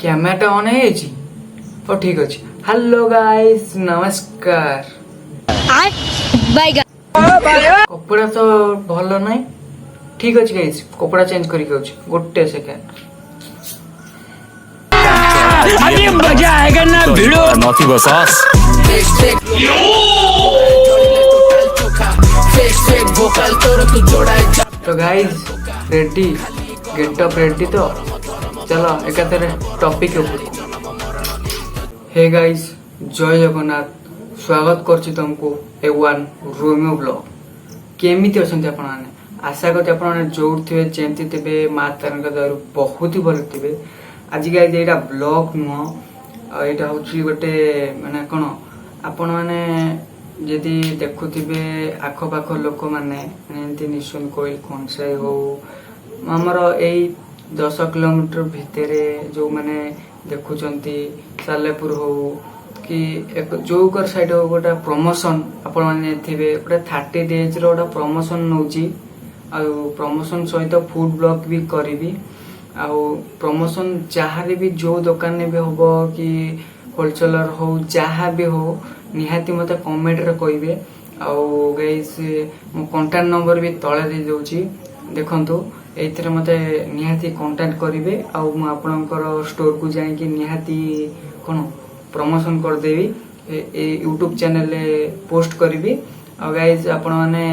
କ୍ୟାମେରାଟା ଅନ୍ ହେଇଯାଇଛି। ହଉ ଠିକ୍ ଅଛି। ହ୍ୟାଲୋ ଗାଇସ୍, ନମସ୍କାର। କପଡ଼ା ତ ଭଲ ନାହିଁ। ଠିକ୍ ଅଛି ଗାଇସ୍, କପଡ଼ା ଚେଞ୍ଜ କରିକି ଆଉଛି, ଗୋଟେ ସେକେଣ୍ଡ। अभी मजा आएगा ना भिड़ो नथिब सॉस तो गाइस रेडी, गेटअप रेडी तो चलो एकाथरे टॉपिक उपरको। हे गाइस, जय जगन्नाथ। स्वागत करछि तुमको A1 रोमियो ब्लॉग। केमिति अछन्ति आपण माने? आशा करछि आपण माने जोर थिबे, जेंति थिबे, माता का दयारु बहुत ही भल थिबे। आज गाइस एटा ब्लॉग नुह, एटा होछि गोटे माने कोन आपण माने यदि देखुथिबे आख पाख लोक माने एंती निशुन कोइल खनसाई हो हमर एई 10 किलोमीटर भितरे जो माने देखुचंती सालेपुर हो कि एक जोकर साइड हो गोटा प्रमोशन आपण माने थिबे गोटा 30 डेज रो गोटा प्रमोशन नउची। आ प्रमोशन सहित फूड ब्लॉग भी करिवि। आ प्रमोशन जहाँ भी जो दुकान भी होबो कि होलसेलर हो जहाँ भी हो निहाती मते कमेंट रे कहिबे। आ गाइस मो कांटेक्ट नंबर भी तळे दे दोची, देखंतु एथिरे मते निहाती कांटेक्ट करिवे। आ मु आपनकर स्टोर को जाई कि निहाती कोन प्रमोशन कर देबी, ए यूट्यूब चैनल रे पोस्ट करिवि। आ गाइस आपण माने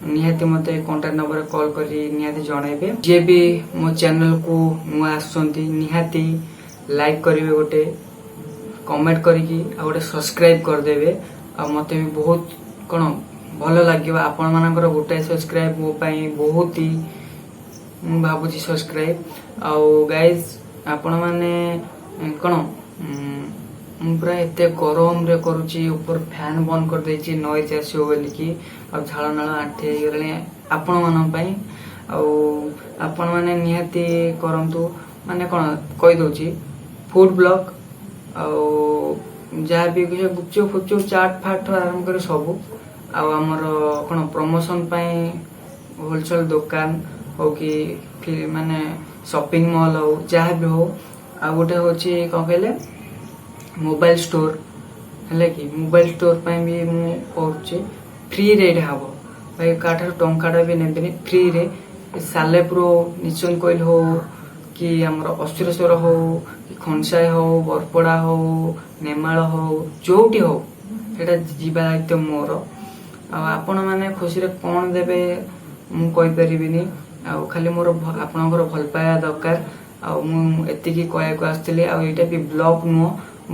निहाती मते कांटेक्ट नंबर कॉल करी निहाती जणाइबे। जे भी मो चैनल को नुआ आसंती निहाती लाइक करिवे, गोटे कमेंट करिकी आ गोटे सब्सक्राइब कर देबे। आ मते भी बहुत कोन भलो लागिबा। आपण मानकर गोटे सब्सक्राइब मो पई बहुत ही मु भाबुची सब्सक्राइब। आ गाइस आपण माने कोन मु पूरा एते गरम रे करूची, ऊपर फैन बंद कर देची नॉइज आसीओ बोली की। आ झाळ नाळ आठे गले आपण मान पई। आ आपण माने निहाती करंतु माने कोन कहि दोची फूड ब्लॉग आ जहाँ भी गुपचुप फुपचुप चाट फाट आरंभ कर सब। आमर कौन प्रमोशन होलसेल दुकान हो कि माने शॉपिंग मॉल हो जहाँ भी हो। आ गोटे हूँ कौन कहले मोबाइल स्टोर है कि मोबाइल स्टोर भी मुझे फ्री रे हम भाई काठार टंकाटा भी नेबेनि फ्री रे। सालेपुर निचन कोइल हो कि आमर अश्वरेश्वर हो कि खनसाई हो बरपड़ा हो नेमाल हो जोटी हो सेटा जीवा दायित्व मोर। आपण माने खुशी रे कोन देबे मु कहि परिबिनी। खाली मोर आपनकर भल पाया दरकार। मु एतिकी कहया को आस्थिली। एटा भी ब्लॉग नुह,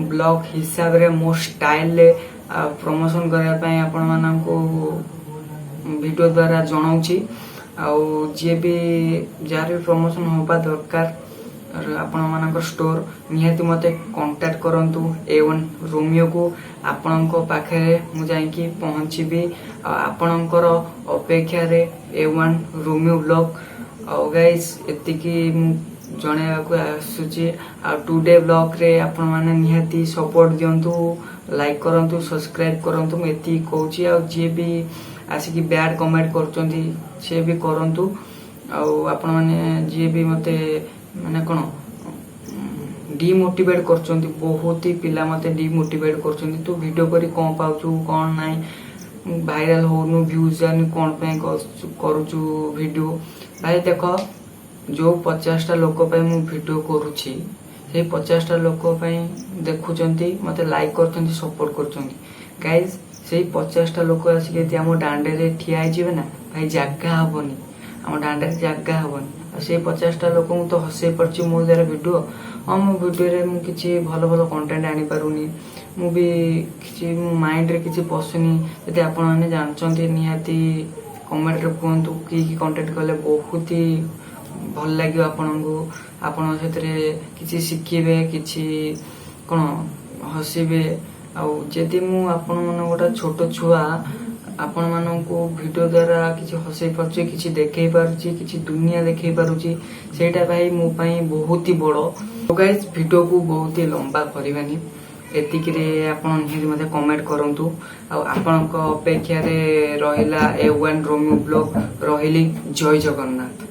ब्लॉग हिसाब रे मो स्टाइल ले प्रमोशन करया पई आपण माननको वीडियो द्वारा जणाउची। जे भी जार भी प्रमोशन होबा दरकार आपण मानकर स्टोर निहाती मते कांटेक्ट करंतु A1 रोमियो को। आपणको पाखे मु जाई कि पहुंचीबी। आपणकर अपेक्षा रे A1 रोमियो ब्लॉग। गाइस एतिकी जणेवा को आसुची। टुडे ब्लॉग रे आपण माने निहाती सपोर्ट दियंतु, लाइक करंतु, सब्सक्राइब करंतु। मु एति कहूची। जे भी आसिकी बैड कमेंट करचंती से भी करंतु। आपण माने जे भी मते माने कोन डिमोटिवेट करचंती, बहुत ही पिला मते डिमोटिवेट करचंती। तू वीडियो करी कोन पाउचू कोन नाही, वायरल होनु, व्यूज जानी कोन पे करूचू वीडियो। भाई देखो जो 50 टा लोक पे मु वीडियो करूची, से 50 टा लोक पे देखुचंती, मते लाइक करचंती, सपोर्ट करचंती। गाइस से 50 टा लोक आसी के हम डांडे रे ठिया हिजिबे ना भाई, जागा हबनी हम डांडे रे जागा हबनी। से 50 टा लोक तो हसे पड़ची मो द्वारा वीडियो। हाँ मो वीडियो रे मु किछि भलो भलो कंटेंट आनी पारुनी, मु भी किछि मो माइंड रे किछि पसुनी। यदि आपण माने जानचंती निहाती कमेंट रे कहंतु कि कंटेंट कले बहुत ही भल लागियो आपनकु। आपण सेतरे किछि सिखिबे, किछि कोन हसिबे। आ जदि मु आपण मन गोटा छोट छुआ आपण माननको वीडियो द्वारा किछि हसै परछि, किछि देखै परछि, किछि दुनिया देखै परछि, सेटा भाई मो पई बहुत ही बड़ो। तो गाइस वीडियो को बहुत ही लंबा करबानी, एतिक रे आपण निहाती मते कमेंट करंतु। आ आपनक अपेक्षा रे रहिला A1 रोमियो ब्लॉग। रहिली जय जगन्नाथ।